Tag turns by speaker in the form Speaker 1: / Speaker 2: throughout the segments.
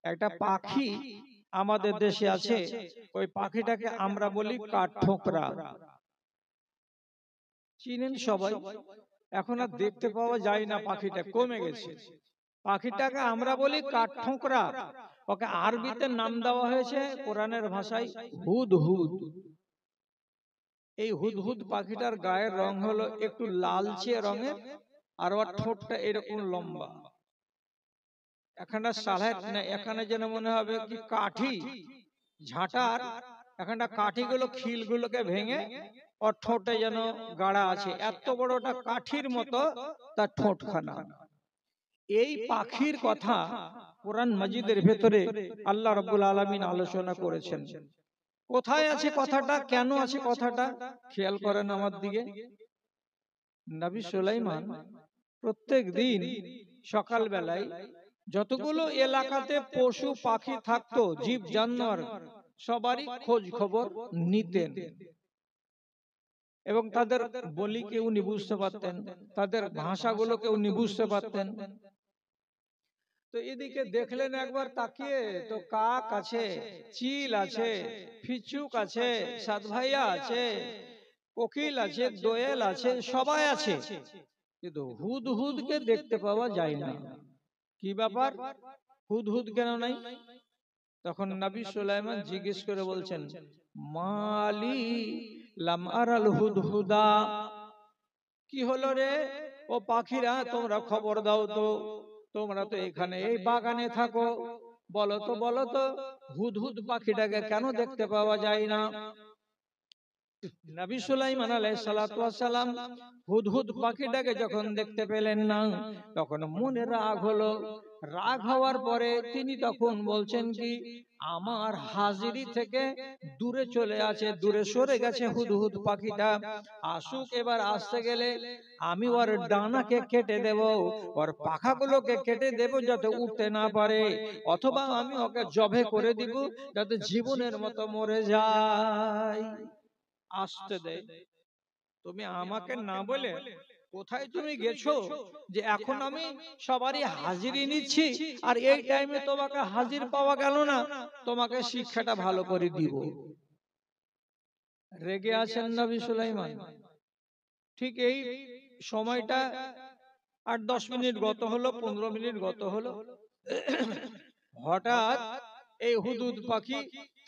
Speaker 1: একটা পাখি আমাদের দেশে আছে, ওই পাখিটাকে আমরা বলি কাঠঠোকরা। চিনেন সবাই? এখন আর দেখতে পাওয়া যায় না, পাখিটা কমে গেছে। পাখিটাকে আমরা বলি কাঠঠোকরা। ওকে আরবিতে নাম দেওয়া হয়েছে কোরআনের ভাষায় হুদহুদ। এই হুদহুদ পাখিটার গায়ের রং হলো একটু লালচে রঙের, আর ওর ঠোঁটটা এরকম লম্বা। এখানটা সালহেট না, এখানে যেন মনে হবে কি কাঠি ঝাঁটার, এখানটা কাঠিগুলো খিলগুলোকে ভেঙে ওর ঠোঁটে যেন গাড়া আছে, এত বড়টা কাঠির মতো তার ঠোঁটখানা। এই পাখির কথা কোরআন মাজিদের ভেতরে আল্লাহ রাব্বুল আলামিন আলোচনা করেছেন। কোথায় আছে কথাটা, কেন আছে কথাটা, খেয়াল করেন আমার দিকে। নবী সুলাইমান প্রত্যেক দিন সকাল বেলায় যতগুলো এলাকাতে পশু পাখি থাকতো, জীব জানোয়ার, সবারই খোঁজ খবর নিতেন এবং তাদের বলিকে উনি বুঝতে পারতেন, তাদের ভাষাগুলোকে উনি বুঝতে পারতেন। তো এদিকে দেখলেন একবার তাকিয়ে, তো কাক আছে, চিল আছে, ফিচুক আছে, সাতভাইয়া আছে, কোকিল আছে, দোয়েল আছে, সবাই আছে, কিন্তু হুদহুদকে দেখতে পাওয়া যায় না। কি ব্যাপার, হুদহুদ কেন নাই? তখন নবী সুলাইমান জিজ্ঞেস করে বলছেন, মালি লাম আরাল হুদহুদা। কি হলো রে ও পাখিরা, তোমরা খবর দাও তো, তোমরা তো এখানে এই বাগানে থাকো, বলো তো বলো তো হুদহুদ পাখিটাকে কেন দেখতে পাওয়া যায় না? নবী সুলাইমান আলাইহিস সালাতু ওয়াস সালাম হুদহুদ পাখিটাকে যখন দেখতে পেলেন না, তখন মনে রাগ হলো। রাগ হওয়ার পরে তিনি তখন বলছেন কি, আমার হাজিরি থেকে দূরে চলে আছে, দূরে সরে গেছে হুদহুদ পাখিটা। আসুক, এবার আসতে গেলে আমি ওর ডানাকে কেটে দেব, ওর পাখাগুলোকে কেটে দেব যাতে উঠতে না পারে, অথবা আমি ওকে জবে করে দিব যাতে জীবনের মতো মরে যায়। আসতে দেয়। তুমি আমাকে না বলে কোথায় তুমি গেছো যে এখন আমি সবারই হাজিরি নিচ্ছি, আর এই টাইমে তোমাকে হাজির পাওয়া গেল না, তোমাকে শিক্ষাটা ভালো করে দিব। রেগে আছেন নবী সুলাইমান। ঠিক এই সময়টা 8-10 মিনিট গত হলো, 15 মিনিট গত হলো, হঠাৎ এই হুদহুদ পাখি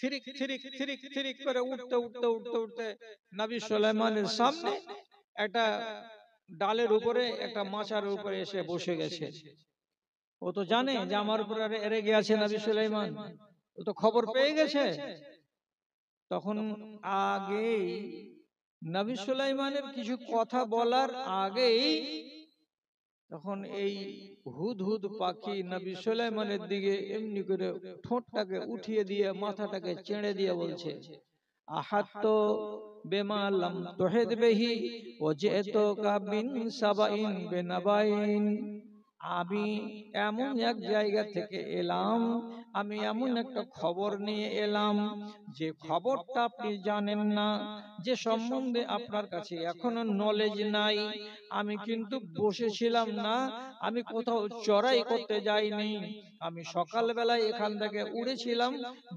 Speaker 1: থিরিক থিরিক থিরিক থিরিক করে উঠতে উঠতে উঠতে উঠতে নবী সুলাইমানের সামনে একটা ডালের উপরে, একটা মাচার উপরে এসে বসে গেছে। ও তো জানে যে আমার উপর রেগে আছে নবী সুলাইমান, ও তো খবর পেয়ে গেছে। তখন আগেই নবী সুলাইমানের কিছু কথা বলার আগেই তখন এই হুদহুদ পাখি নবী সুলাইমানের দিকে এমনি করে ঠোঁটটাকে উঠিয়ে দিয়ে মাথাটাকে চেড়ে দিয়ে বলছে, আহাত্তু বিমা লাম তুহিদ বিহি ওয়াজিতুকা বিন সাবাইন বিনাবাইন। আমি এমন এক জায়গা থেকে এলাম, আমি এমন একটা খবর নিয়ে এলাম যে খবরটা আপনি জানেন না, যে সম্বন্ধে আপনার কাছে এখনো নলেজ নাই। আমি কিন্তু বসেছিলাম না, আমি কোথাও চড়াই করতে যাইনি, আমি সকালবেলায় এখান থেকে উড়েছিলাম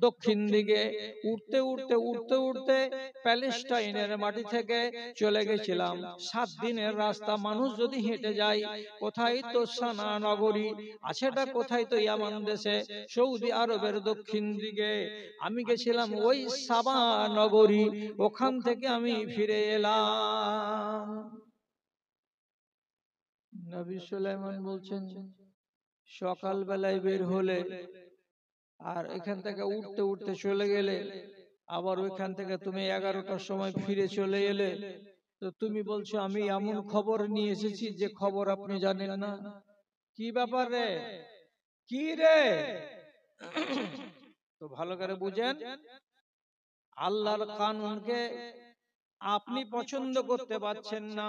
Speaker 1: দক্ষিণ দিকে, উঠতে উঠতে উঠতে উঠতে প্যালেস্টাইনের মাটি থেকে চলে গেছিলাম 7 দিনের রাস্তা। মানুষ যদি হেঁটে যায়, কোথায় তো সানা নগরী আছেটা, কোথায় তো ইয়ামান দেশে, সৌদি আরবের দক্ষিণ দিকে, আমি গেছিলাম ওই সাবা নগরী, ওখান থেকে আমি ফিরে এলাম। নবী সুলাইমান বলছেন, সকাল বেলায় বের হলে আর এখান থেকে উঠতে উঠতে চলে গেলে, আবার ওইখান থেকে তুমি 11টার সময় ফিরে চলে এলে, তো তুমি বলছো আমি এমন খবর নিয়ে এসেছি যে খবর আপনি জানেন না। কি ব্যাপার রে, কি রে? তো ভালো করে বুঝেন, আল্লাহর কানুনকে আপনি পছন্দ করতে পারছেন না,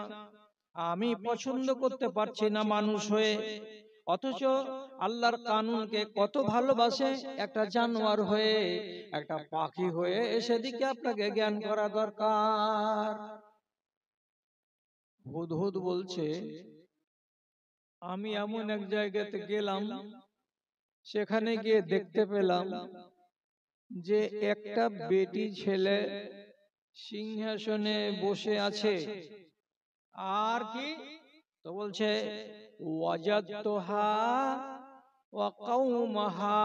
Speaker 1: আমি পছন্দ করতে পারছি না মানুষ হয়ে, অথচ আল্লাহর কানুনকে কত ভালোবাসে একটা জানোয়ার হয়ে, একটা পাখি হয়ে, সেদিকে আপনাকে জ্ঞান করা দরকার। হুদহুদ বলছে, আমি এমন এক জায়গাতে গেলাম সেখানে গিয়ে দেখতে পেলাম যে একটা বেটি ছেলে সিংহাসনে বসে আছে। আর কি তো বলছে, ওয়াজাদতুহা ওয়া কওমাহা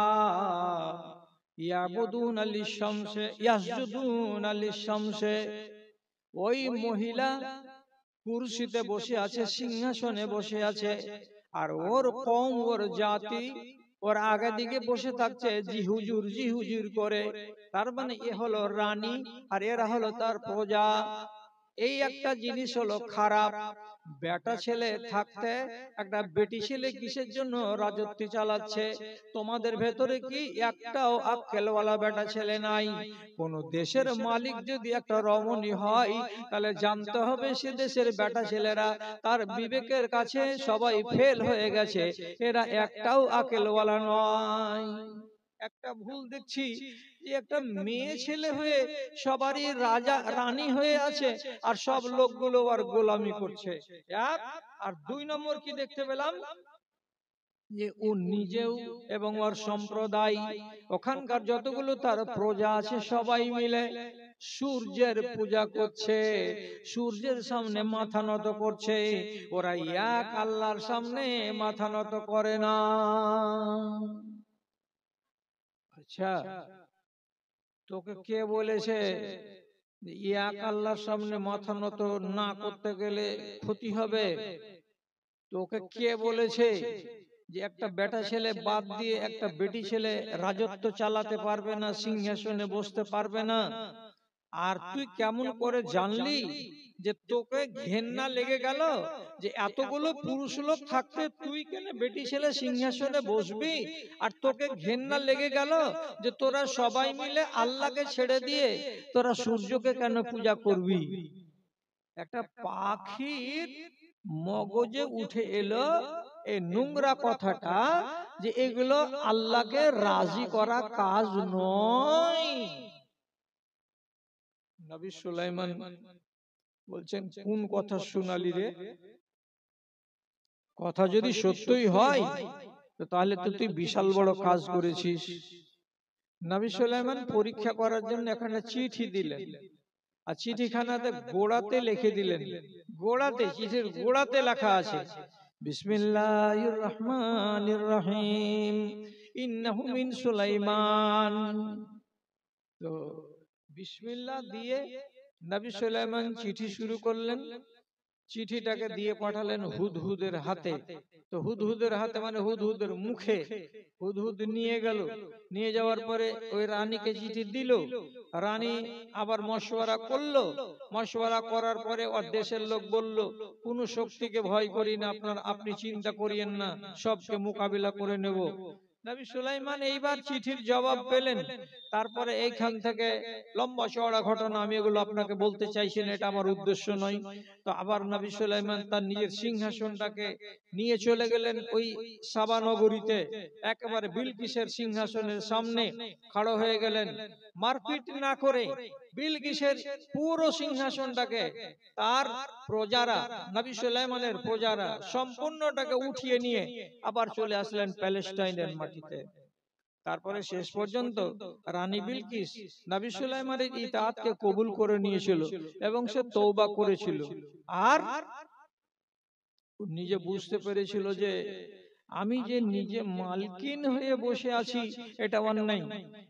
Speaker 1: ইয়াবুদুনা লিশ-শামসি ইয়াসজুদুনা লিশ-শামসি। ওই মহিলা কুরসিতে বসে আছে, সিংহাসনে বসে আছে, আর ওর কওম, ওর জাতি ওর আগে দিকে বসে থাকছে জি হুজুর জি হুজুর করে। তার মানে এ হলো রানী আর এরা হলো তার প্রজা। এই একটা জিনিস হলো খারাপ। বেটা ছেলে থাকতে একটা বেটি ছেলে কিসের জন্য রাজত্ব চালাচ্ছে? তোমাদের ভেতরে কি একটাও আক্কেলওয়ালা বেটা ছেলে নাই? কোন দেশের মালিক যদি একটা রমণী হয়, তাহলে জানতে হবে সে দেশের বেটা ছেলেরা তার বিবেকের কাছে সবাই ফেল হয়ে গেছে, এরা একটাও আক্কেলওয়ালা নয়। একটা ভুল দেখছি যে একটা মেয়ে ছেলে হয়ে সবারই রাজা রানী হয়ে আছে, আর সব লোকগুলো আর গোলামি করছে। এক আর দুই নম্বর কি দেখতে পেলাম, যে ও নিজেও এবং ওর সম্প্রদায়, ওখানকার যতগুলো তার প্রজা আছে, সবাই মিলে সূর্যের পূজা করছে, সূর্যের সামনে মাথা নত করছে। ওরা এক আল্লাহর সামনে মাথা নত করে না। আচ্ছা, তোকে কে বলেছে যে এক আল্লাহর সামনে মাথা নত না করতে গেলে ক্ষতি হবে? তোকে কে বলেছে যে একটা বেটা ছেলে বাদ দিয়ে একটা বেটি ছেলে রাজত্ব চালাতে পারবে না, সিংহাসনে বসতে পারবে না? আর তুই কেমন করে জানলি যে তোকে ঘেন্না লেগে গেল যে এতগুলো পুরুষ লোক থাকতে তুই কেন বেটি ছেলে সিংহাসনে বসবি? আর তোকে ঘেন্না লেগে গেল যে তোরা সবাই মিলে আল্লাহকে ছেড়ে দিয়ে তোরা সূর্যকে কেন পূজা করবি? একটা পাখির মগজে উঠে এলো এই নোংরা কথাটা, যে এগুলো আল্লাহকে রাজি করা কাজ নয়। নবী সুলাইমান বলছেন, কোন কথা শোনালি রে? কথা যদি সত্যই হয় তাহলে তো তুই বিশাল বড় কাজ করেছিস। নবী সুলাইমান পরীক্ষা করার জন্য এখানে চিঠি দিলেন, আর চিঠিখানাতে গোড়াতে লিখে দিলেন, গোড়াতে, চিঠির গোড়াতে লেখা আছে বিসমিল্লাহির রহমানির রহিম ইন্নাহু মিন সুলাইমান। তো বিসমিল্লাহ দিয়ে নবী সুলাইমান চিঠি শুরু করলেন। চিঠিটাকে দিয়ে পাঠালেন হুদহুদের হাতে। তো হুদহুদের হাতে মানে হুদহুদের মুখে হুদহুদ নিয়ে গেল। নিয়ে যাওয়ার পরে ওই রানীকে চিঠি দিল। রানী আবার মশওয়ারা করলো। মশওয়ারা করার পরে ওর দেশের লোক বলল, কোন শক্তিকে ভয় করি না, আপনি চিন্তা করিয়েন না, সবকে মোকাবিলা করে নেব। নবী সুলাইমান এইবার চিঠির জবাব পেলেন। তারপরে এইখান থেকে লম্বা চওড়া ঘটনা, আমি এগুলো আপনাকে বলতে চাইছি না, এটা আমার উদ্দেশ্য নয়। তো আবার নবী সুলাইমান তার নিজের সিংহাসনটাকে নিয়ে চলে গেলেন ওই সাবা নগরীতে, একেবারে বিলকিসের সিংহাসনের সামনে খাড়া হয়ে গেলেন। মারপিট না করে বিলকিসের পুরো সিংহাসনটাকে তার প্রজারা, নবী সুলাইমানের প্রজারা সম্পূর্ণটাকে উঠিয়ে নিয়ে আবার চলে আসলেন প্যালেস্টাইনের মাটিতে। তারপরে শেষ পর্যন্ত রানী বিলকিস নবী সুলাইমানের ইতাআতকে কবুল করে নিয়েছিল এবং সে তওবা করেছিল। আর নিজে বুঝতে পেরেছিল যে আমি যে নিজে মালকিন হয়ে বসে আছি এটা অন্যায়,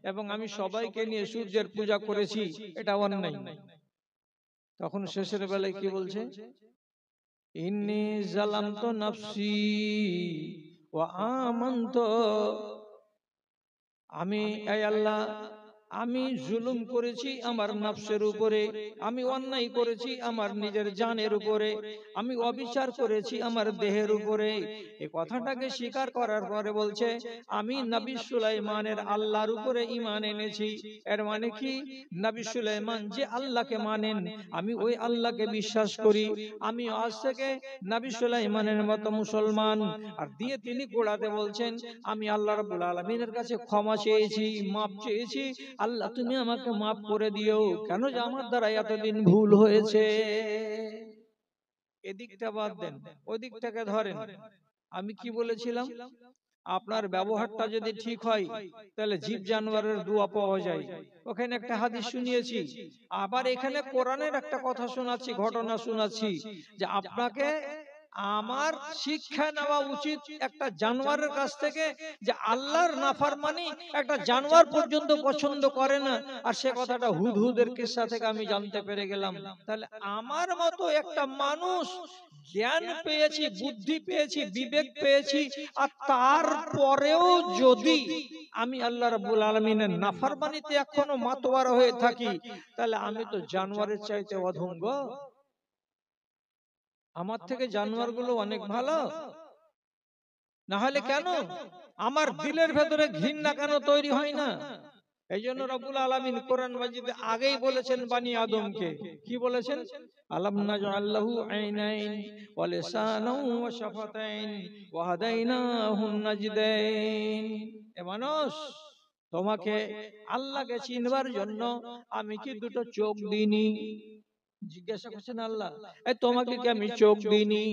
Speaker 1: এবং আমি সবাইকে নিয়ে সূর্যের পূজা করেছি এটা অন্যায়। তখন শেষের বেলায় কি বলছে, ইন্নী যালামতু নাফসি ওয়া আমানতু, আমি এই আল্লাহ আমি জুলুম করেছি আমার নফসের উপরে, আমি অন্যায় করেছি আমার নিজের জানের উপরে, আমি অবিচার করেছি আমার দেহের উপরে। এই কথাটাকে স্বীকার করার পরে বলছে, আমি নবী সুলাইমানের আল্লাহর উপরে ঈমান এনেছি। এর মানে কি, নবী সুলাইমান যে আল্লাহকে মানেন আমি ওই আল্লাহকে বিশ্বাস করি। আমি আজ থেকে নবী সুলাইমানের মতো মুসলমান। আর দিয়ে তিনি গোড়াতে বলছেন, আমি আল্লাহ রাব্বুল আলামিনের কাছে ক্ষমা চেয়েছি, মাপ চেয়েছি, আল্লাহ তুমি আমাকে মাফ করে দিও, কেন যে আমার দ্বারা এতদিন ভুল হয়েছে। এদিকটা বাদ দেন, ওই দিকটাকে ধরেন। আমি কি বলেছিলাম আপনার ব্যবহারটা যদি ঠিক হয় তাহলে জীব জানোয়ারের দোয়া পাওয়া যায়। ওখানে একটা হাদিস শুনিয়েছি, আবার এখানে কোরআনের একটা কথা শোনাচ্ছি, ঘটনা শোনাচ্ছি, যে আপনাকে আমার শিক্ষা নেওয়া উচিত একটা জানোয়ারের কাছ থেকে, যে আল্লাহর নাফরমানি একটা জানোয়ার পর্যন্ত পছন্দ করে না। আর সে কথাটা হুদহুদের কিসসা থেকে আমি জানতে পেরে গেলাম। তাহলে আমার মতো একটা মানুষ জ্ঞান পেয়েছি, বুদ্ধি পেয়েছি, বিবেক পেয়েছি, আর তারপরেও যদি আমি আল্লাহ রাব্বুল আলামিনের নাফরমানিতে এখনো মাতোয়ারা হয়ে থাকি, তাহলে আমি তো জানোয়ারের চাইতে অধম গো। আমার থেকে জানোয়ারগুলো অনেক ভালো। না হলে কেন আমার দিলের ভেতরে ঘৃণা কেন তৈরি হয় না? এই জন্য রব্বুল আলামিন কোরআন মাজিদে আগেই বলেছেন বানি আদমকে, কি বলেছেন? আলাম নাজআল লাহু আইনাইন ওয়া লিসানান ওয়া শাফাতাইন ওয়া হাদাইনাহুন নাজদাইন। এ মানুষ, তোমাকে আল্লাহকে চিনবার জন্য আমি কি দুটো চোখ দিইনি? জিজ্ঞাসা করছেন আল্লাহ, এই তোমাকে কি আমি চোখ দিইনি?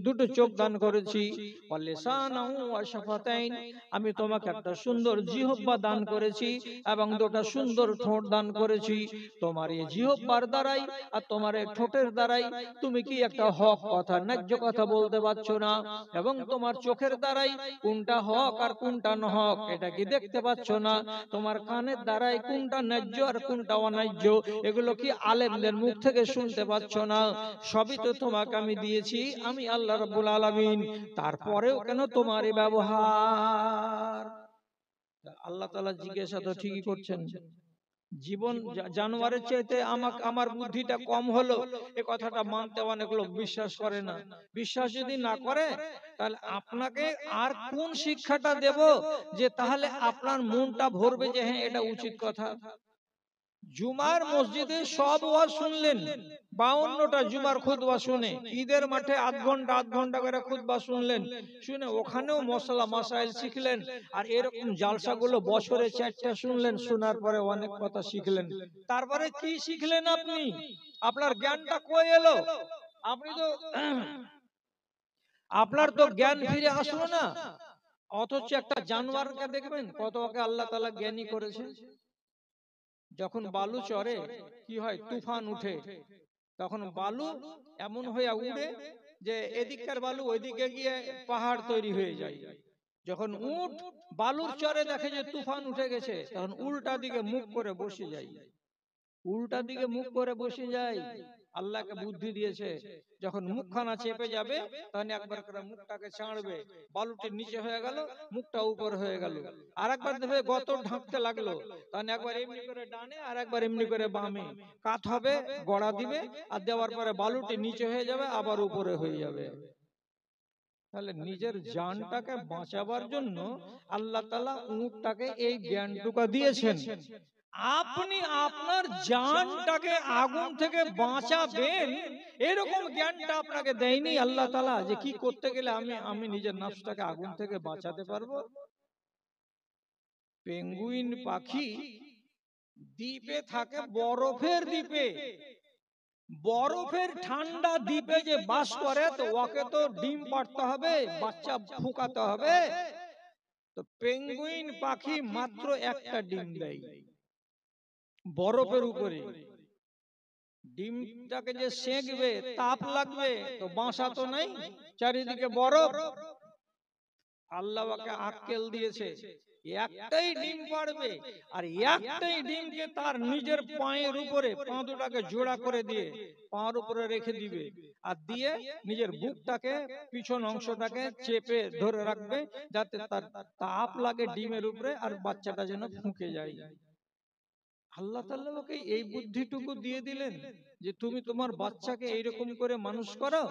Speaker 1: দুটো চোখ দান করেছি। ওয়া লিসানান ওয়া শাফাতাইন, আমি তোমাকে একটা সুন্দর জিহ্বা দান করেছি এবং দুটো সুন্দর ঠোঁট দান করেছি। তোমার এই জিহ্বার দ্বারাই আর তোমার এই ঠোঁটের দ্বারাই তুমি কি একটা হক কথা, ন্যায্য কথা বলতে পারছো না? এবং তোমার চোখের দ্বারাই কোনটা হক আর কোনটা নহক এটা কি দেখতে পাচ্ছ না? তোমার কানের দ্বারাই কোনটা ন্যায্য আর কোনটা অন্যায্য এগুলো কি আলেমদের মুখ থেকে শুনতে পাচ্ছ না? সবই তো তোমাকে আমি দিয়েছি, আমি আল্লাহ রাব্বুল আলামিন। তারপরেও কেন তোমার এই ব্যবহার? আল্লাহ তাআলা জিজ্ঞাসা তো ঠিকই করছেন। জীবন জানোয়ারের চাইতে আমার বুদ্ধিটা কম হলো, এ কথাটা মানতে অনেক লোক বিশ্বাস করে না। বিশ্বাস যদি না করে, তাহলে আপনাকে আর কোন শিক্ষাটা দেব যে তাহলে আপনার মনটা ভরবে যে হ্যাঁ এটা উচিত কথা। জুমার মসজিদে সব ওয়াজ শুনলেন, 52টা জুমার খুতবা শুনে, ঈদের মাঠে আধ ঘন্টা করে খুতবা শুনলেন, শুনে ওখানেও মশলা মাসাইল শিখলেন। আর এরকম জালসাগুলো বছরে 4টা শুনলেন, শোনার পরে অনেক কথা শিখলেন। তারপরে কি শিখলেন আপনি? আপনার জ্ঞানটা কই এলো? আপনি তো আপনার তো জ্ঞান ফিরে আসলো না। অথচ একটা জানোয়ারকে দেখবেন কত ওকে আল্লাহ তাআলা জ্ঞানী করেছেন। যখন বালু চড়ে কি হয়, তুফান উঠে, তখন বালু এমন হয়ে উড়ে যে এদিককার বালু ওইদিকে গিয়ে পাহাড় তৈরি হয়ে যায়। যখন উট বালুর চরে দেখে যে তুফান উঠে গেছে, তখন উল্টা দিকে মুখ করে বসে যায়। উল্টা দিকে মুখ করে বসে যায়। আল্লাহকে বুদ্ধি দিয়েছে, যখন মুখখানা চেপে যাবে তখন একবার করে মুখটাকে ছাড়বে, বালুটির নিচে হয়ে গেল, মুখটা উপর হয়ে গেল। আর একবার দেখবে গত ঢাকতে লাগলো, তখন একবার এমনি করে ডানে আর একবার এমনি করে বামে কাত হবে, গড়া দিবে, আর দেওয়ার পরে বালুটি নিচে হয়ে যাবে, আবার উপরে হয়ে যাবে। তাহলে নিজের জানটাকে বাঁচাবার জন্য আল্লাহ তাআলা উটটাকে এই জ্ঞানটুকু দিয়েছেন। আপনি আপনার জানটাকে আগুন থেকে বাঁচাবেন এরকম জ্ঞানটা আপনাকে দেয়নি আল্লাহ তাআলা, যে কি করতে গেলে আমি নিজের নফসটাকে আগুন থেকে বাঁচাতে পারবো। পেঙ্গুইন পাখি দ্বীপে থাকে, বরফের দ্বীপে, বরফের ঠান্ডা দ্বীপে যে বাস করে, তো ওকে তো ডিম পাড়তে হবে, বাচ্চা ফুকাতে হবে। তো পেঙ্গুইন পাখি মাত্র একটা ডিম দেয় বরফের উপরে। ডিমটাকে যে সেঁকবে, তাপ লাগবে, তো বাসা তো নাই, চারিদিকে বরফ। আল্লাহ ওকে আক্কেল দিয়েছে, একটাই ডিম পাড়বে, আর একটাই ডিমকে তার নিজের পায়ের উপরে, পা দুটাকে জোড়া করে দিয়ে পায়ের উপরে রেখে দিবে, আর দিয়ে নিজের বুকটাকে, পিছন অংশটাকে চেপে ধরে রাখবে, যাতে তার তাপ লাগে ডিমের উপরে আর বাচ্চাটা যেন ফুঁকে যায়। আল্লাহ তাআলা ওকে এই বুদ্ধিটুকু দিয়ে দিলেন যে তুমি তোমার বাচ্চাকে এইরকম করে মানুষ করো।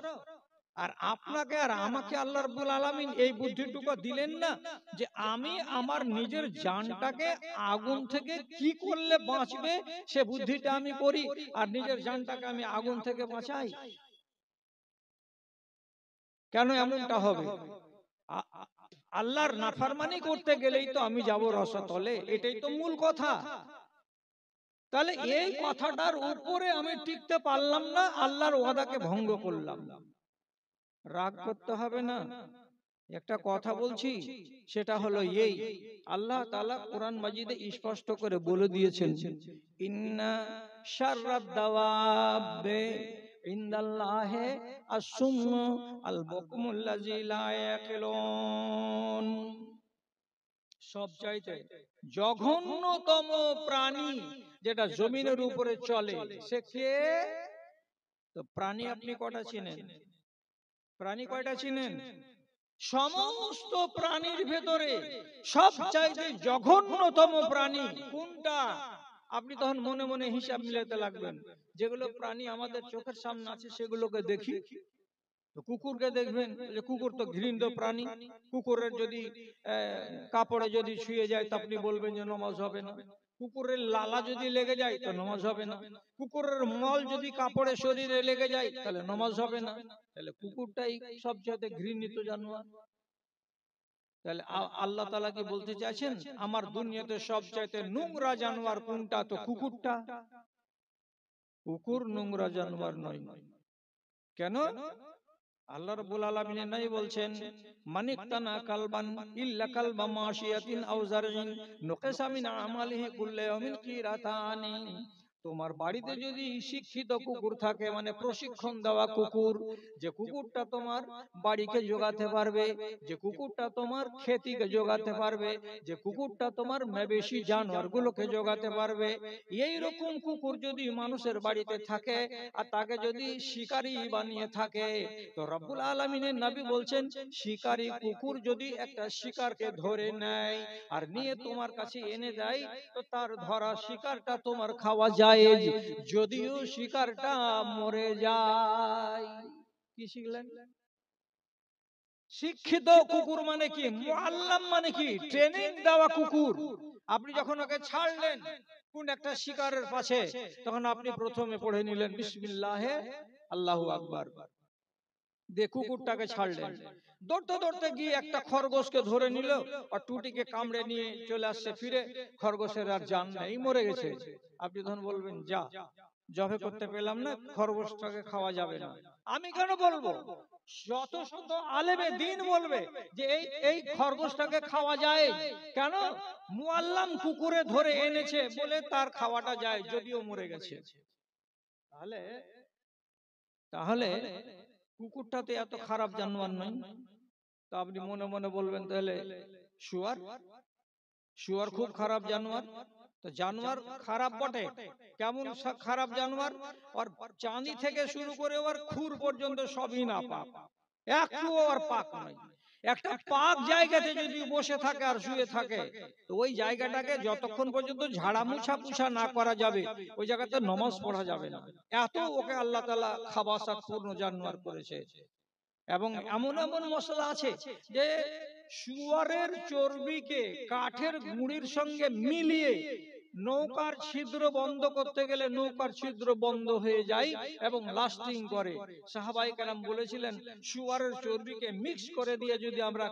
Speaker 1: আর আপনাকে আর আমাকে আল্লাহ রাব্বুল আলামিন এই বুদ্ধিটুকু দিলেন না যে আমি আমার নিজের জানটাকে আগুন থেকে কি করলে বাঁচবে সে বুদ্ধিটা আমি করি, আর নিজের জানটাকে আমি আগুন থেকে বাঁচাই। কেন এমনটা হবে? আল্লাহর নাফরমানি করতে গেলেই তো আমি যাব রসাতলে, এটাই তো মূল কথা। তাহলে এই কথাটার উপরে আমি টিকতে পারলাম না, আল্লাহর ওয়াদাকে ভঙ্গ করলাম। রাগ করতে হবে না, একটা কথা বলছি, সেটা হলো এই, আল্লাহ তাআলা কোরআন মাজিদে স্পষ্ট করে বলে দিয়েছেন, ইন্না শাররাদ দাওয়াবে ইনদাল্লাহি আস-সুম্মু আল বুকমুল্লাযী লা ইয়াকিলুন। সবচাইতে জঘন্যতম প্রাণী যেটা জমিনের উপরে চলে সে কে? তো প্রাণী আপনি কটা চিনেন? প্রাণী কয়টা চিনেন? সমস্ত প্রাণীর ভেতরে সবচাইতে জঘন্যতম প্রাণী কোনটা? আপনি তখন মনে মনে হিসাব মিলাতে লাগবেন। যেগুলো প্রাণী আমাদের চোখের সামনে আছে সেগুলোকে দেখি। তো কুকুরকে দেখবেন, যে কুকুর তো ঘৃণ্য প্রাণী। কুকুরের যদি কাপড়ে যদি ছুঁয়ে যায় তা আপনি বলবেন যে নামাজ হবে না। কুকুরের লালা যদি লেগে যায় তো নামাজ হবে না। কুকুরের মল যদি কাপড়ে শরীরে লেগে যায় তাহলে নামাজ হবে না। তাহলে কুকুরটাই সবচেয়ে ঘৃণিত জানোয়ার। তাহলে আল্লাহ তাআলা কি বলতে চাইছেন, আমার দুনিয়াতে সবচাইতে নোংরা জানোয়ার কোনটা? তো কুকুরটা। কুকুর নোংরা জানোয়ার নয়। কেন? আল্লাহ রাব্বুল আলামিন নাই বলছেন, মানিকতানা কালবান ইল্লা কালবা মাশিয়াতিন আও জারইন নুকিসা মিন আমালিহি কুল্লা ইয়াউমিন কিরাতানি। তোমার বাড়িতে যদি শিক্ষিত কুকুর থাকে, মানে প্রশিক্ষণ দেওয়া কুকুর, যে কুকুরটা তোমার বাড়িকে জোগাতে পারবে, যে কুকুরটা তোমার খেতিকে জোগাতে পারবে, যে কুকুরটা তোমার মেবেশি জানোয়ারগুলোকে জোগাতে পারবে, এই রকম কুকুর যদি মানুষের বাড়িতে থাকে আর তাকে যদি শিকারী বানিয়ে থাকে, তো রব্বুল আলামিনের নবী বলছেন, শিকারী কুকুর যদি একটা শিকারকে ধরে নেয় আর নিয়ে তোমার কাছে এনে দেয়, তো তার ধরা শিকারটা তোমার খাওয়া যায়, যদিও শিকারটা মরে যায়। কি শিখলেন? শিক্ষিত কুকুর মানে কি? মুআল্লাম মানে কি? ট্রেনিং দেওয়া কুকুর। আপনি যখন ওকে ছাড়লেন কোন একটা শিকারের পাশে, তখন আপনি প্রথমে পড়ে নিলেন বিসমিল্লাহে আল্লাহু আকবার, দিয়ে কুকুরটাকে ছাড়লেন। দৌড়তে দৌড়তে গিয়ে একটা খরগোশকে ধরে নিল আর টুটিকে কামড়ে নিয়ে চলে আসছে ফিরে, খরগোশের আর জান নেই, মরে গেছে। আপনি তখন বলবেন, যা, জবে করতে পেলাম না, খরগোশটাকে খাওয়া যাবে না। আমি কেন বলবো? যত শত আলেমে দ্বীন বলবে যে এই খরগোশটাকে খাওয়া যায়। কেন? মুআল্লাম কুকুরে ধরে এনেছে বলে তার খাওয়াটা যায়, যদিও মরে গেছে। তাহলে তাহলে কুকুরটা তো এত খারাপ জানোয়ার নয়। তো আপনি মনে মনে বলবেন, তাহলে শুয়ার? শুয়ার খুব খারাপ জানোয়ার। তো জানোয়ার খারাপ বটে, কেমন খারাপ জানোয়ার? আর চাঁদি থেকে শুরু করে ওর খুর পর্যন্ত সবই না পাক, একটু আর পাক নয়। একটা পাক জায়গাতে যদি বসে থাকে আর শুয়ে থাকে, তো ওই জায়গাটাকে যতক্ষণ পর্যন্ত ঝাড়া মুছা পুছা না করা যাবে ওই জায়গাতে নামাজ পড়া যাবে না। এত ওকে আল্লাহ তাআলা খাবাসাত পূর্ণ জানোয়ার করেছে। এবং এমন এমন মশলা আছে যে শুয়ারের চর্বিকে কাঠের গুঁড়ির সঙ্গে মিলিয়ে নৌকার ছিদ্র বন্ধ করতে গেলে নৌকার ছিদ্র বন্ধ হয়ে যায় এবং লাস্টিং করে। সাহাবায়ে কেরাম বলেছিলেন, শুয়ারের চর্বিকে মিক্স করে দিয়ে যদি আমরা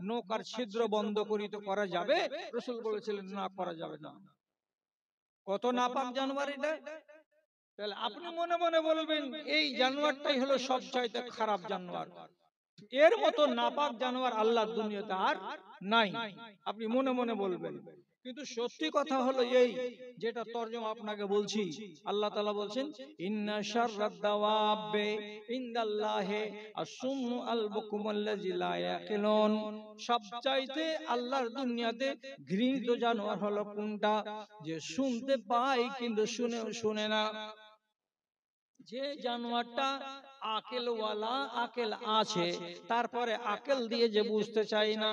Speaker 1: নৌকার ছিদ্র বন্ধ করি তো করা যাবে? রাসূল বলেছিলেন, না, করা যাবে না। কত নাপাক জানোয়ার এটা! তাহলে আপনি মনে মনে বলবেন এই জানোয়ারটাই হলো সবচাইতে খারাপ জানোয়ার। এর মতো নাপাক জানোয়ার আল্লাহর দুনিয়াতে আর নাই, আপনি মনে মনে বলবেন। কিন্তু সত্যি কথা হলো এই, যেটা তরজমা আপনাকে বলছি, আল্লাহ তাআলা বলছেন, ইন্না শাররাদ দাওয়াবে ইনদাল্লাহি আস-সুম্মু আল বুকমুল্লাযী লা ইয়াকিলুন। সবচাইতে আল্লাহর দুনিয়াতে ঘৃণিত জানোয়ার হলো কোনটা? যে শুনতে পায় কিন্তু শুনে না। যে জানোয়ারটা আকেলওয়ালা, আকেল আছে, তারপরে আকেল দিয়ে যে বুঝতে চাই না,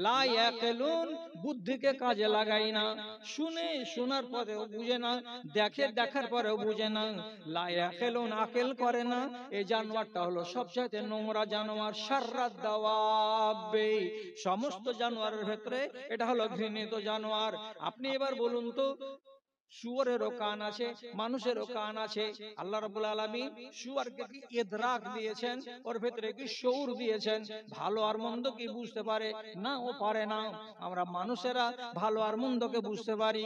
Speaker 1: লা ইয়াকিলুন, বুদ্ধিকে কাজে লাগাই না, শুনে শোনার পরেও বুঝে না, দেখে দেখার পরেও বুঝে না, লা ইয়াকিলুন, আকেল করে না, এই জানোয়ারটা হলো সবচেয়ে নোংরা জানোয়ার। শাররাদ দাওয়াবে, সমস্ত জানোয়ারের ভেতরে এটা হলো ঘৃণিত জানোয়ার। আপনি এবার বলুন তো, শুয়োরেরও কান আছে, মানুষেরও কান আছে। আল্লাহ রাব্বুল আলামিন শুয়োরকে কি ইদরাক দিয়েছেন, ওর ভেতরে কি শউর দিয়েছেন, ভালো আর মন্দ কি বুঝতে পারে? না, ও পারে না। আমরা মানুষেরা ভালো আর মন্দকে বুঝতে পারি।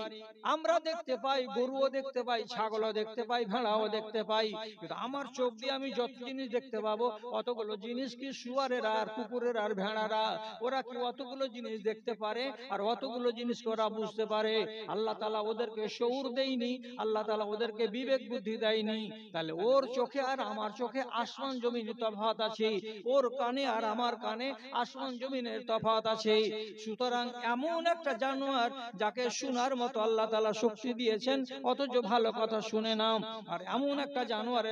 Speaker 1: আমরা দেখতে পাই, গরুও দেখতে পাই, ছাগলও দেখতে পাই, ভেড়াও দেখতে পাই, কিন্তু আমার চোখ দিয়ে আমি যত জিনিস দেখতে পাবো, অতগুলো জিনিস কি শুয়োরেরা আর কুকুরের আর ভেড়ারা ওরা কি অতগুলো জিনিস দেখতে পারে আর অতগুলো জিনিস ওরা বুঝতে পারে? আল্লাহ তাআলা ওদেরকে শউর দেয়নি, আল্লাহ তাআলা ওদেরকে বিবেক বুদ্ধি দেয়নি। তাহলে ওর চোখে আর আমার চোখে আসমান জমিনের তফাৎ আছে, ওর কানে আর আমার কানে আসমান জমিনের তফাৎ আছে। সুতরাং এমন একটা জানোয়ার যাকে শোনার মতো আল্লাহ তাআলা শক্তি দিয়েছেন, অথচ ভালো কথা শুনে না। আর এমন একটা জানোয়ার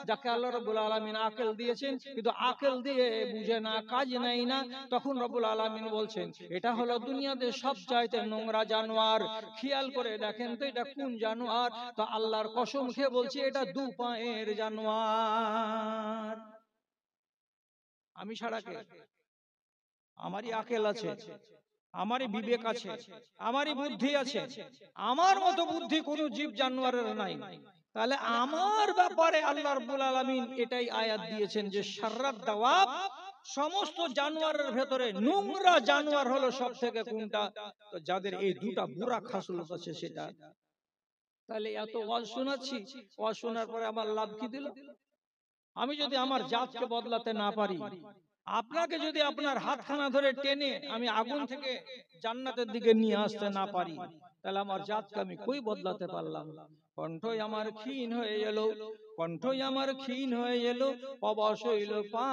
Speaker 1: যাকে আল্লাহ রাব্বুল আলামিন আকল দিয়েছেন, কিন্তু আকল দিয়ে বুঝে না, কাজ নেই না। তখন রব্বুল আলামিন বলছেন এটা হলো দুনিয়াতে সবচাইতে নোংরা জানোয়ার। খেয়াল করে দেখেন তো এটা কোন জানোয়ার? তো আল্লাহর কসম খেয়ে বলছি এটা দু পায়ের জানোয়ার। আমি ছাড়া কে? আমারই আকল আছে, আমারই বিবেক আছে, আমারই বুদ্ধি আছে। আমার মতো বুদ্ধি কোন জীব জানোয়ারের নাই। তাহলে আমার ব্যাপারে আল্লাহ রাব্বুল আলামিন এটাই আয়াত দিয়েছেন যে শাররাদ দাওয়াব, সমস্ত জানোয়ারের ভেতরে নোংরা জানোয়ার হলো সবথেকে কোনটা? তো যাদের এই দুটা বুরা খাসলত আছে সেটা। তাহলে এত ওয়াজ শোনাচ্ছি, ওয়াজ শোনার পরে আমার লাভ কি দিল? আমি যদি আমার জাতকে বদলাতে না পারি, আপনাকে যদি আপনার হাতখানা ধরে টেনে আমি আগুন থেকে জান্নাতের দিকে নিয়ে আসতে না পারি, তাহলে আমার জাতকে আমি কই বদলাতে পারলাম? কণ্ঠই আমার ক্ষীণ হয়ে এলো, কণ্ঠই আমার ক্ষীণ হয়ে এলো, অবশ হইল পা,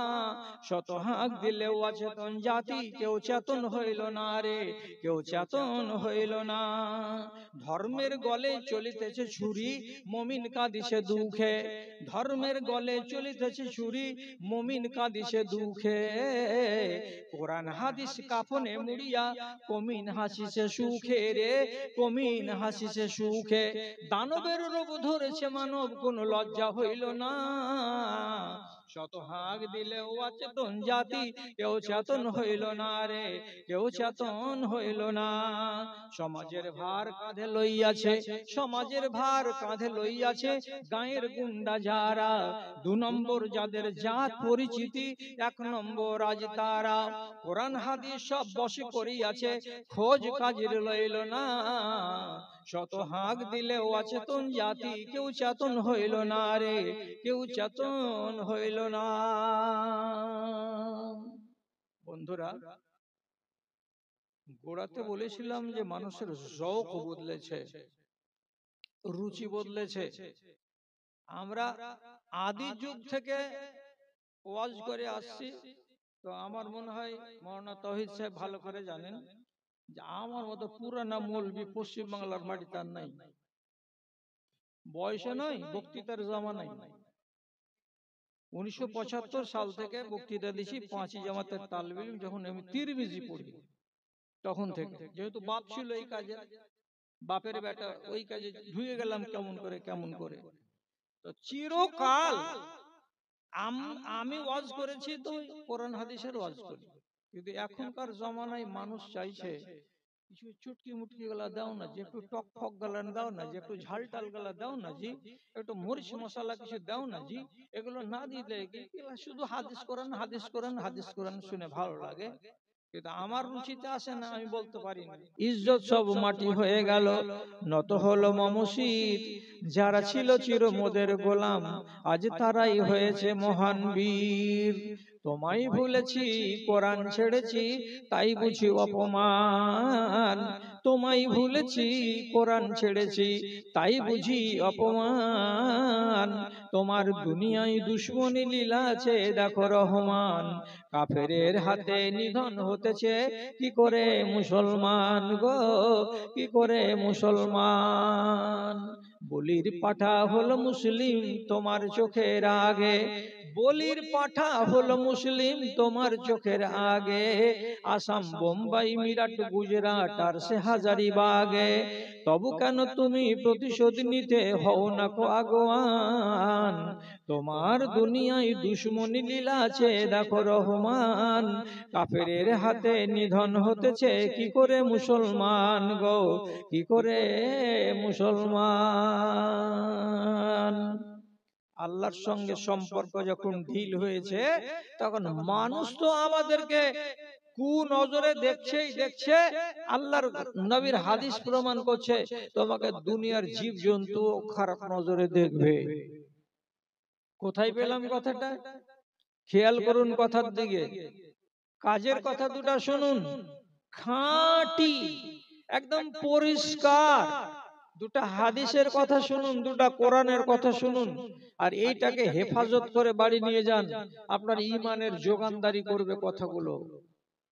Speaker 1: শত হাঁক দিলেও অচেতন জাতি, কেউ চেতন হইল না রে, কেউ চেতন হইল না। ধর্মের গলে চলিতেছে ছুরি, মুমিন কাঁদিছে দুঃখে। ধর্মের গলে চলিতেছে ছুরি, মুমিন কাঁদিছে দুঃখে। কোরআন হাদিস কাফনে মুড়িয়া, মুমিন হাসিছে সুখে রে, মুমিন হাসিছে সুখে। দানবের রূপ ধরেছে মানব, কোন লজ্জা হইল না। শত হাঁক দিলেও অচেতন জাতি, কেউ চেতন হইল না রে, কেউ চেতন হইল না। সমাজের ভার কাঁধে লইয়াছে, সমাজের ভার কাঁধে লইয়াছে গায়ের গুন্ডা যারা। দু নম্বর যাদের জাত পরিচিতি, এক নম্বর আজ তারা। কোরআন হাদিস সব বশে করিয়াছে, খোঁজ কাজের লইল না। শত হাঁক দিলেও অচেতন জাতি, কেউ চেতন হইল না রে, কেউ চেতন হইল না। বন্ধুরা, গোড়াতে বলেছিলাম যে মানুষের যৌক বদলেছে, রুচি বদলেছে। আমরা আদি যুগ থেকে ওয়াজ করে আসছি। তো আমার মনে হয় মাওলানা তাওহীদ সাহেব ভালো করে জানেন যে আমার মতো পুরানা মৌলবি পশ্চিম বাংলার মাটিতে আর নাই। বয়সে নয়, বক্তৃতার জামানায়। 1975 সাল থেকে বক্তৃতা দিছি, 5ই জামাতের তালিব ইলম যখন আমি তিরমিজি পড়ি তখন থেকে। যেহেতু বাপ ছিল এই কাজে, বাপের বেটা ওই কাজে ঢুকে গেলাম কেমন করে কেমন করে। তো চিরকাল আমি ওয়াজ করেছি, তো কোরআন হাদিসের ওয়াজ করি। কিন্তু এখনকার জমানায় মানুষ চাইছে কিছু চুটকি মুটকি গলা দাও না জি, একটু টক ফক গলা দাও না জি, একটু ঝাল টাল গলা দাও না জি, একটু মরিচ মশলা কিছু দাও না জি। এগুলো না দিলে শুধু হাদিস কোরআন হাদিস কোরআন হাদিস কোরআন শুনে ভালো লাগে, কিন্তু আমার রুচিতে আসে না। আমি বলতে পারি না। ইজ্জত সব মাটি হয়ে গেল, নত হলো মমশির। যারা ছিল চির মোদের গোলাম, আজ তারাই হয়েছে মহান বীর। তোমায় ভুলেছি, কোরআন ছেড়েছি, তাই বুঝি অপমান। তোমায় ভুলেছি, কোরআন ছেড়েছি, তাই বুঝি অপমান। তোমার দুনিয়ায় দুশ্মনী লীলা আছে, দেখো রহমান। কাফেরের হাতে নিধন হতেছে কি করে মুসলমান গো, কি করে মুসলমান। বলির পাঠা হলো মুসলিম তোমার চোখের আগে, বলির পাঠা হলো মুসলিম তোমার চোখের আগে, আসাম বোম্বাই মিরাট গুজরাট আর সে হাজারিবাগে, তবু কেন তুমি প্রতিশোধ নিতে হও না কো আগুয়ান, তোমার দুনিয়ায় দুশ্মনী লীলা আছে দেখো রহমান, কাফেরের হাতে নিধন হতেছে কি করে মুসলমান গো, কি করে মুসলমান। আল্লাহর সঙ্গে সম্পর্ক যখন ঢিল হয়েছে তখন মানুষ তো আমাদেরকে কুনজরে দেখছেই দেখছে, আল্লাহর নবীর হাদিস প্রমাণ করছে তোমাকে দুনিয়ার জীব জন্তু খারাপ নজরে দেখবে। কোথায় পেলাম কথাটা? খেয়াল করুন কথার দিকে, কাজের কথা দুটা শুনুন, খাঁটি একদম পরিষ্কার, দুটা হাদিসের কথা শুনুন, দুটা কোরআনের কথা শুনুন, আর এইটাকে হেফাজত করে বাড়ি নিয়ে যান, আপনার ঈমানের যোগানদারি করবে কথাগুলো।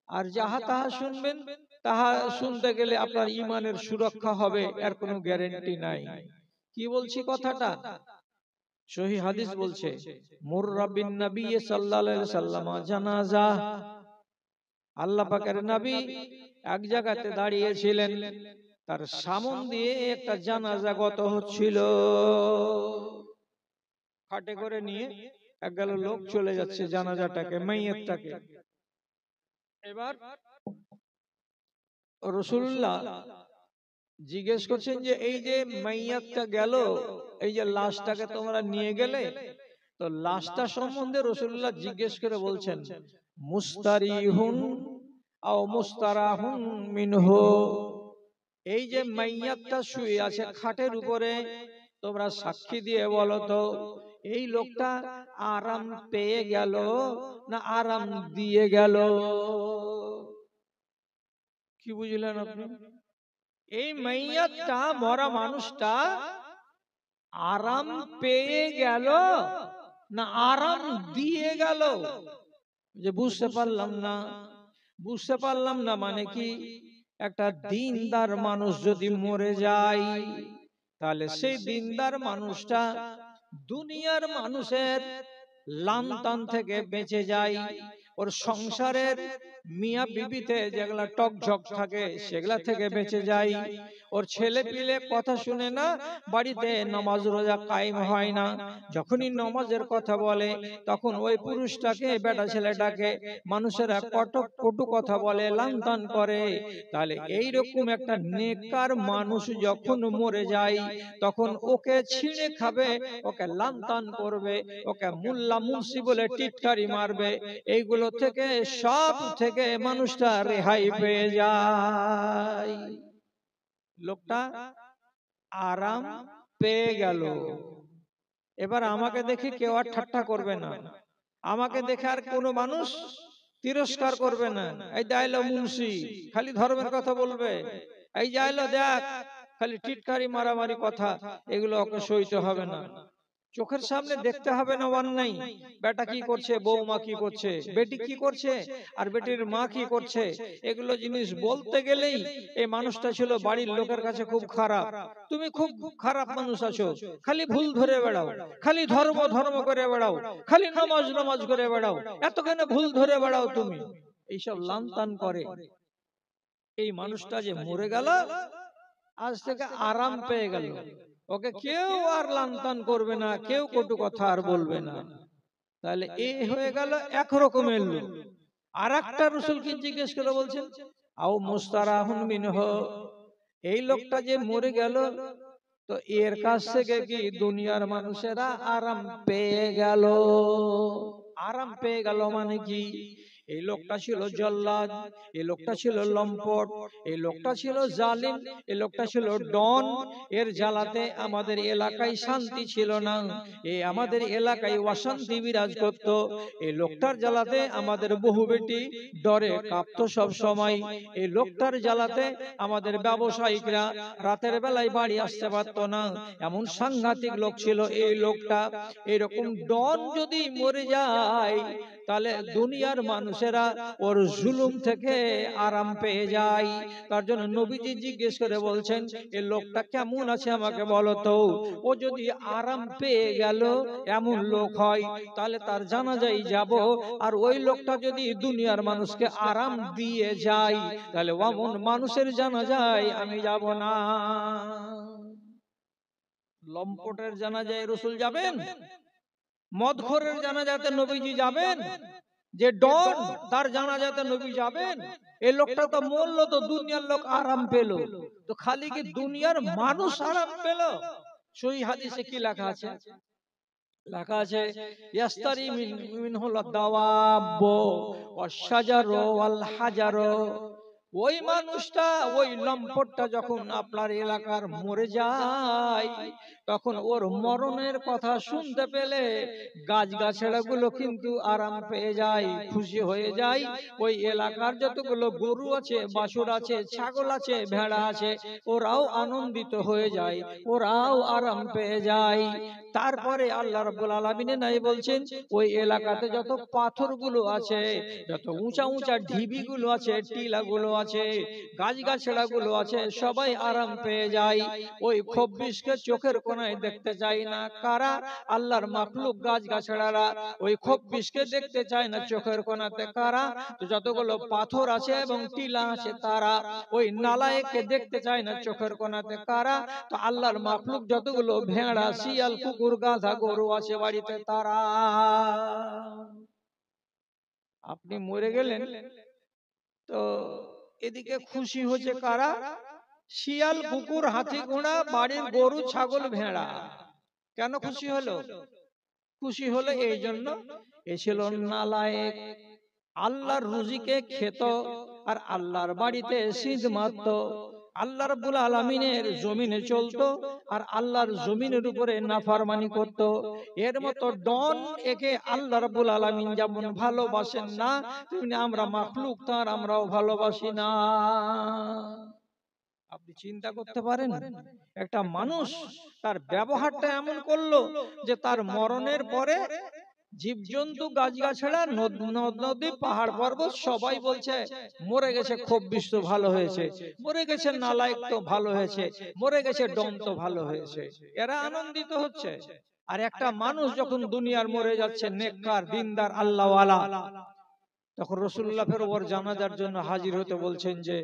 Speaker 1: আর যাহা তাহা শুনবেন, তাহা শুনতে গেলে আপনার ঈমানের সুরক্ষা হবে এর কোনো গ্যারান্টি নাই। কি বলছি কথাটা? সহিহ হাদিস বলছে, মুররা বিন নবী সাল্লাল্লাহু আলাইহি ওয়াসাল্লাম জানাজা, আল্লাহ পাকের নবী এক জায়গাতে দাঁড়িয়েছিলেন, তার সামন দিয়ে একটা জানাজা গত হচ্ছিল, খাটে করে নিয়ে একগাল লোক চলে যাচ্ছে জানাজাটাকে, মাইয়াতটাকে। এবার রাসূলুল্লাহ জিজ্ঞেস করছেন যে এই যে মাইয়াতটা গেল, এই যে লাশটাকে তোমরা নিয়ে গেলে, তো লাশটা সম্বন্ধে রাসূলুল্লাহ জিজ্ঞেস করে বলছেন, মুস্তারিহুন আও মুস্তারাহুন মিনহু, এই যে মাইয়াতটা শুয়ে আছে খাটের উপরে, তোমরা সাক্ষী দিয়ে বলো তো এই লোকটা আরাম পেয়ে গেল না আরাম দিয়ে গেল? কি বুঝলেন আপনি? এই মাইয়াতটা, মরা মানুষটা আরাম পেয়ে গেল না আরাম দিয়ে গেল? যে বুঝতে পারলাম না, বুঝতে পারলাম না মানে কি, একটা দিনদার মানুষ যদি মরে যায়, তাহলে সেই দিনদার মানুষটা দুনিয়ার মানুষের লানতান থেকে বেঁচে যায়, ওর সংসারের মিয়া বিবিতে যেগুলা টক ঝক থাকে সেগুলা থেকে বেঁচে যায়, ওর ছেলে পিলে কথা শুনে না, বাড়িতে নামাজ রোজা কায়েম হয় না, যখনই নামাজের কথা বলে তখন ওই পুরুষটাকে বেটা ছেলেটাকে মানুষেরা কটু কথা বলে, লানতান করে। তাহলে এইরকম একটা নেককার মানুষ যখন মরে যায়, তখন ওকে ছিঁড়ে খাবে, ওকে লানতান করবে, ওকে মুল্লা মুন্সি বলে টিটকারি মারবে, এইগুলো থেকে সব থেকে মানুষটা রেহাই পেয়ে যায়। লোকটা আরাম পেয়ে গেল। এবার আমাকে দেখে কেউ আর ঠাট্টা করবে না, আমাকে দেখে আর কোনো মানুষ তিরস্কার করবে না, এই যাইলো মুন্সি খালি ধর্মের কথা বলবে, এই যাইলো দেখ খালি টিটকারি মারামারি কথা, এগুলো ওকে সইতে হবে না। চোখের সামনে দেখতে হবে না অন্যায়, বেটা কি করছে, বৌমা কি করছে, বেটি কি করছে আর বেটির মা কি করছে, এগুলো জিনিস বলতে গেলেই এই মানুষটা ছিল বাড়ির লোকের কাছে খুব খারাপ, তুমি খুব খারাপ মানুষ আছো, খালি ভুল ধরে বেড়াও, খালি ধর্ম ধর্ম করে বেড়াও, খালি নামাজ নামাজ করে বেড়াও, এতখানি ভুল ধরে বেড়াও তুমি, এইসব লানতান করে। এই মানুষটা যে মরে গেল, আজ থেকে আরাম পেয়ে গেল, ওকে কেউ আর লানতান করবে না, কেউ কটু কথা আর বলবে না। তাহলে এই হয়ে গেল এক রকমের লোক। আর একটা রাসূলকে জিজ্ঞেস করে বলছেন, আও মুস্তারাহুন মিনহু, এই লোকটা যে মরে গেল, তো এর কাছ থেকে কি দুনিয়ার মানুষেরা আরাম পেয়ে গেল? আরাম পেয়ে গেল মানে কি? এই লোকটা ছিল জল্লাদ, এই লোকটা ছিল লম্পট, এই লোকটা ছিল জালিম, এই লোকটা ছিল ডন, এর জ্বালাতে আমাদের এলাকায় শান্তি ছিল না, এই আমাদের এলাকায় অশান্তি বিরাজ করত, এই লোকটার জ্বালাতে আমাদের বহু বেটি ডরে কাঁপতো সব সময়, এই লোকটার জ্বালাতে আমাদের ব্যবসায়িকরা রাতের বেলায় বাড়ি আসতে পারত না, এমন সাংঘাতিক লোক ছিল এই লোকটা। এরকম ডন যদি মরে যায়, তাহলে দুনিয়ার মানুষেরা ওর জুলুম থেকে আরাম পেয়ে যায়। তার জন্য নবীজি জিজ্ঞেস করে বলছেন, এই লোকটা কেমন আছে আমাকে বলো তো। ও যদি আরাম পেয়ে গেল এমন লোক হয়, তাহলে তার জানাজায় যাব। আর ওই লোকটা যদি দুনিয়ার মানুষকে আরাম দিয়ে যায়, তাহলে ওমন মানুষের জানাজায় আমি যাব না। লম্পটের জানাজায় রাসূল যাবেন? মদখোরের জানাজাতে নবীজি যাবেন? যে ডন তার জানাজাতে নবী যাবেন? এই লোকটা তো মরল তো দুনিয়ার লোক আরাম পেল, তো খালি কি দুনিয়ার মানুষ আরাম পেল? সহিহ হাদিসে কি লেখা আছে? লেখা আছে, ইয়াস্তারি মিনহুল দাওয়াব ওয়াশ শাজারু ওয়াল হাজারু। ওই মানুষটা, ওই লম্পটটা যখন আপনার এলাকার মরে যায়, তখন ওর মরণের কথা শুনতে পেলে গাছগাছড়া গুলো কিন্তু আরাম পেয়ে যায়, খুশি হয়ে যায়। ওই এলাকার যতগুলো গরু আছে, বাছুর আছে, ছাগল আছে, ভেড়া আছে, ওরাও আনন্দিত হয়ে যায়, ওরাও আরাম পেয়ে যায়। তারপরে আল্লাহ রাব্বুল আলামিন নাই বলছেন, ওই এলাকাতে যত পাথরগুলো আছে, যত উঁচা উঁচা ঢিবিগুলো আছে, টিলাগুলো আছে, গাছগাছড়াগুলো আছে, সবাই আরাম পেয়ে যায়। ওই খব্বিশকে চোখের কোনায় দেখতে চায় না কারা? আল্লাহর মাখলুক গাছগাছড়ারা। ওই খব্বিশকে দেখতে চায় না চোখের কোনাতে কারা? তো যতগুলো পাথর আছে এবং টিলা আছে তারা। ওই নালায়েককে দেখতে চায় না চোখের কোনাতে কারা? তো আল্লাহর মাখলুক যতগুলো ভেড়া, শিয়াল, কুকুর, গাধা, গরু আছে বাড়িতে তারা। আপনি মরে গেলেন, তো এদিকে খুশি হচ্ছে কারা? শিয়াল, কুকুর, হাতি, ঘোড়া, বাড়ির গরু, ছাগল, ভেড়া। কেন খুশি হলো? খুশি হলো এই জন্য, এ ছিল নালায়েক, আল্লাহর রুজিকে খেত আর আল্লাহর বাড়িতে সিঁধ মারত, আল্লাহ রাব্বুল আলামিনের জমিনে চলতো আর আল্লাহর জমিনের উপরে নাফরমানি করত। এর মতো ডন একে আল্লাহ রাব্বুল আলামিন যেমন ভালোবাসেন না, তেমনি আমরা মাখলুক তার আমরাও ভালোবাসি না। আপনি চিন্তা করতে পারেন, একটা মানুষ তার ব্যবহারটা এমন করলো যে তার মরণের পরে জীবজন্তু, গাছগাছড়া, নদী, পাহাড় পর্বত সবাই বলছে মরে গেছে খব্বিশ তো ভালো হয়েছে, মরে গেছে নালায়েক তো ভালো হয়েছে, মরে গেছে ডন তো ভালো হয়েছে, এরা আনন্দিত হচ্ছে। আর একটা মানুষ যখন দুনিয়ার মরে যাচ্ছে, নেককার, দিনদার, আল্লাহওয়ালা, তখন রাসূলুল্লাহ ফের ওর জানাজার জন্য হাজির হতে বলছেন যে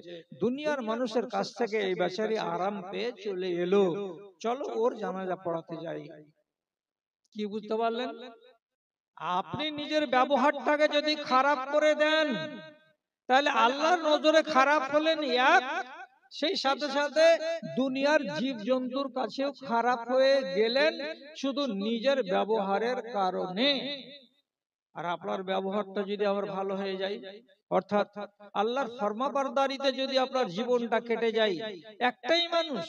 Speaker 1: দুনিয়ার মানুষের কাছ থেকে এই বেচারি আরাম পেয়ে চলে এলো, চলো ওর জানাজা পড়াতে যাই। কি বুঝতে পারলেন? আপনি নিজের ব্যবহারটাকে যদি খারাপ করে দেন, তাহলে আল্লাহর নজরে খারাপ হলেন এক, সেই সাথে সাথে দুনিয়ার জীবজন্তুর কাছেও খারাপ হয়ে গেলেন শুধু নিজের ব্যবহারের কারণে। আর আপনার ব্যবহারটা যদি আবার ভালো হয়ে যায়, অর্থাৎ আল্লাহর ফরমাবরদারিতে যদি আপনার জীবনটা কেটে যায়, একটাই মানুষ,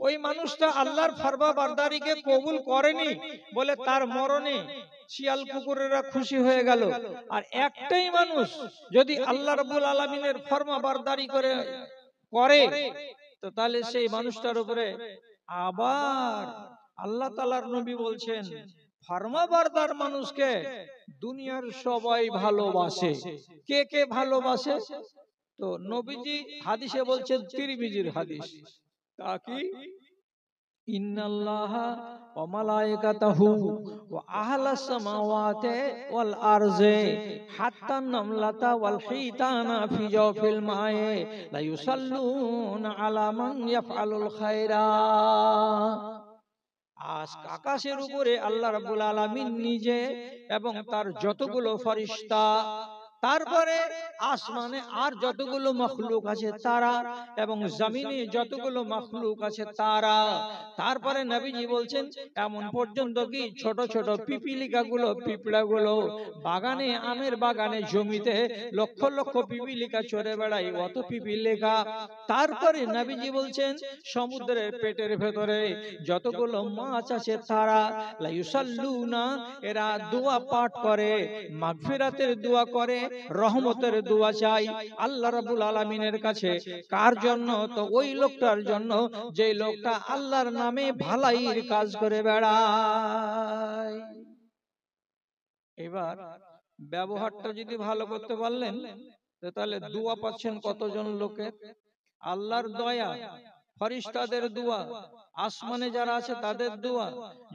Speaker 1: ওই মানুষটা আল্লাহর ফরমাবরদারিকে কবুল করেনি বলে তার মরণে শিয়াল কুকুরেরা খুশি হয়ে গেল, আর একটাই মানুষ যদি আল্লাহ রাব্বুল আলামিনের ফরমাবরদারি করে তো তাহলে সেই মানুষটার উপরে আবার আল্লাহ তাআলার নবী বলছেন, ফরমাবরদার মানুষকে দুনিয়ার সবাই ভালোবাসে। কে কে ভালোবাসে? তো নবীজি হাদিসে বলছেন, তিরমিজির হাদিস, তা কি, ইন্নাল্লাহা ওয়া মালায়েকাতাহু ওয়া আহলাস সামাওয়াতি ওয়াল আরজি হাত্তা নামলাতা ওয়াল হিতানা ফি জাওফিল মায়ে লা ইউসাল্লুনা আলা মান ইয়াফআলুল খায়রা। আকাশের উপরে আল্লাহ রাব্বুল আলামিন নিজে এবং তার যতগুলো ফেরেশতা, তারপরে আসমানে আর যতগুলো মখলুক আছে তারা, এবং জমিনে যতগুলো মখলুক আছে তারা, তারপরে নবীজি বলছেন এমন পর্যন্ত কি ছোট ছোট পিপিলিকাগুলো, পিঁপড়াগুলো বাগানে, আমের বাগানে, জমিতে লক্ষ লক্ষ পিপিলিকা চড়ে বেড়ায়, অত পিপিলিকা। তারপরে নবীজি বলছেন সমুদ্রের পেটের ভেতরে যতগুলো মাছ আছে তারা, লা ইউসাল্লুনা, এরা দোয়া পাঠ করে, মাগফিরাতের দোয়া করে, রহমতের দোয়া চাই আল্লাহ রাব্বুল আলামিনের কাছে। কার জন্য? তো ওই লোকটার জন্য যে লোকটা আল্লাহর নামে ভালাইয়ের কাজ করে বেড়ায়। এবার ব্যবহারটা যদি ভালো করতে পারলেন তাহলে দোয়া পাচ্ছেন কতজন লোকের। আল্লাহর দয়া, ফেরেশতাদের দোয়া, আসমানে যারা আছে তাদের দোয়া,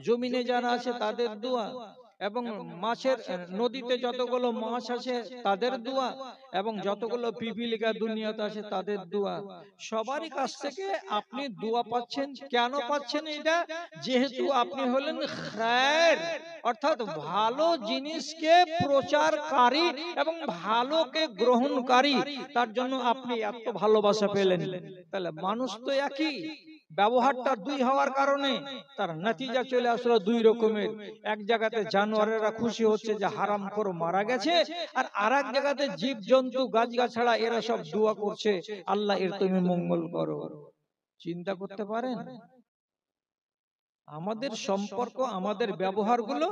Speaker 1: জমিনে যারা আছে তাদের দোয়া, এবং মাছের নদীতে যতগুলো মাছ আছে তাদের দোয়া, এবং যতগুলো পিপিলিকা দুনিয়াতে আছে তাদের দোয়া, সবারই কাছ থেকে আপনি দোয়া পাচ্ছেন। কেন পাচ্ছেন এটা? যেহেতু আপনি হলেন খায়ের, অর্থাৎ ভালো জিনিসকে প্রচারকারী এবং ভালোকে গ্রহণকারী, তার জন্য আপনি এত ভালোবাসা পেলেন। তাহলে মানুষ তো একই, ব্যবহারটা দুই হওয়ার কারণে তার নতিজা চলে আসলো দুই রকমের। এক জায়গাতে জানোয়ারেরা খুশি হচ্ছে যে হারামখোর মারা গেছে, আর আরেক জায়গাতে জীব জন্তু গাছগাছড়া এরা সব দোয়া করছে, আল্লাহ এর তুমি মঙ্গল করো। চিন্তা করতে পারেন আমাদের সম্পর্ক, আমাদের ব্যবহারগুলো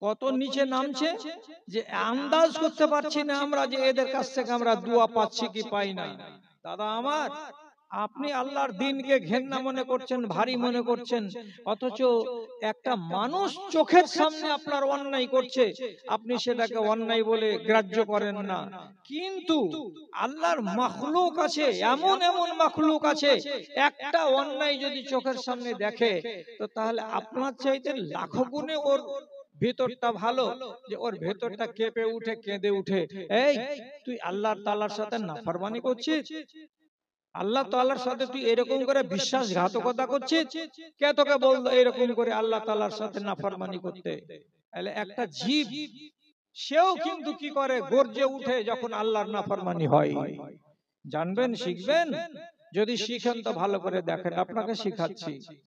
Speaker 1: কত নিচে নামছে, যে আন্দাজ করতে পারছি না আমরা যে এদের কাছ থেকে আমরা দোয়া পাচ্ছি কি পাই না। দাদা আমার, আপনি আল্লাহর দ্বীনকে ঘেন্না মনে করছেন, ভারী মনে করছেন, অথচ একটা মানুষ চোখের সামনে আপনার অন্যায় করছে, আপনি সেটাকে অন্যায় বলে গ্রাহ্য করেন না। কিন্তু আল্লাহর মাখলুক আছে, এমন এমন মাখলুক আছে, একটা অন্যায় যদি চোখের সামনে দেখে তো তাহলে আপনার চাইতে লাখো গুণে ওর ভেতরটা ভালো, যে ওর ভেতরটা কেঁপে উঠে, কেঁদে উঠে, এই তুই আল্লাহ তাআলার সাথে নাফরমানি করছিস, আল্লাহ তাআলার সাথে তুই এরকম করে বিশ্বাসঘাতকতা করছিস, কে তোকে বললো এরকম করে আল্লাহ তাআলার সাথে নাফরমানি করতে? তাহলে একটা জীব সেও কিন্তু কি করে, গর্জে উঠে যখন আল্লাহর নাফরমানি হয়। জানবেন, শিখবেন, যদি শিখেন তো ভালো করে দেখেন, আপনাকে শিখাচ্ছি।